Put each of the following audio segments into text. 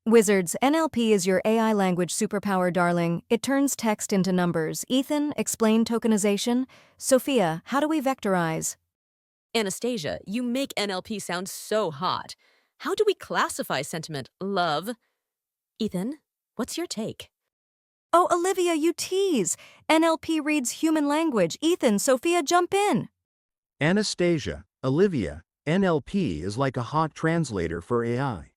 Wizards, NLP is your AI language superpower, darling. It turns text into numbers. Ethan, explain tokenization. Sophia, how do we vectorize? Anastasia, you make NLP sound so hot. How do we classify sentiment, love? Ethan, what's your take? Oh, Olivia, you tease. NLP reads human language. Ethan, Sophia, jump in. Anastasia, Olivia, NLP is like a hot translator for AI.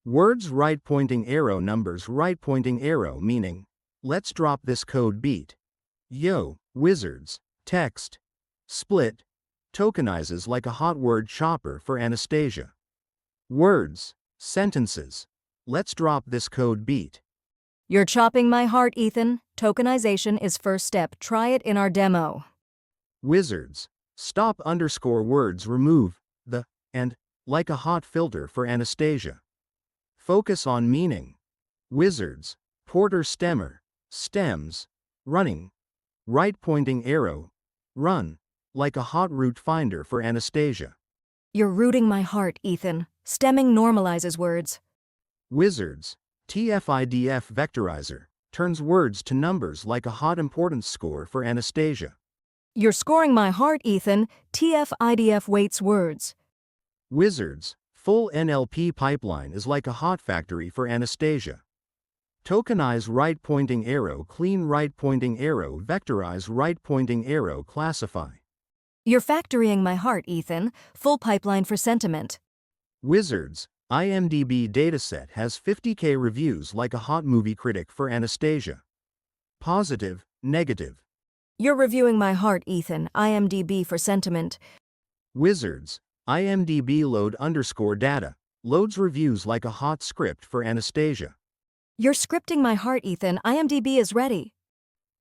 Words right pointing arrow, numbers right pointing arrow, meaning, let's drop this code beat. Yo, wizards, text, split, tokenizes like a hot word chopper for Anastasia. Words, sentences, let's drop this code beat. You're chopping my heart, Ethan. Tokenization is first step. Try it in our demo. Wizards, stop underscore words, remove the and like a hot filter for Anastasia. Focus on meaning. Wizards, Porter stemmer, stems, running, right pointing arrow, run, like a hot route finder for Anastasia. You're rooting my heart, Ethan. Stemming normalizes words. Wizards, TF-IDF vectorizer, turns words to numbers like a hot importance score for Anastasia. You're scoring my heart, Ethan. TF-IDF weights words. Wizards, full NLP pipeline is like a hot factory for Anastasia. Tokenize right pointing arrow, clean right pointing arrow, vectorize right pointing arrow, classify. You're factorying my heart, Ethan. Full pipeline for sentiment. Wizards, IMDb dataset has 50K reviews like a hot movie critic for Anastasia. Positive, negative. You're reviewing my heart, Ethan. IMDb for sentiment. Wizards, IMDb load underscore data, loads reviews like a hot script for Anastasia. You're scripting my heart, Ethan. IMDb is ready.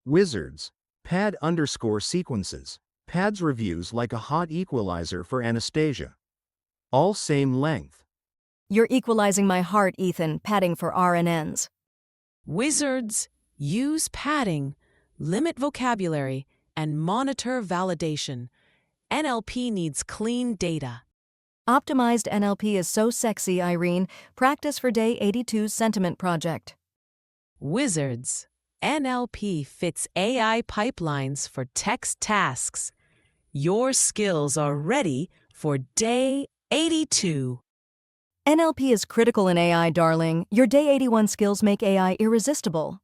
Wizards, pad underscore sequences, pads reviews like a hot equalizer for Anastasia. All same length. You're equalizing my heart, Ethan. Padding for RNNs. Wizards, use padding, limit vocabulary, and monitor validation. NLP needs clean data. Optimized NLP is so sexy, Irene. Practice for Day 82's Sentiment Project. Wizards, NLP fits AI pipelines for text tasks. Your skills are ready for Day 82. NLP is critical in AI, darling. Your Day 81 skills make AI irresistible.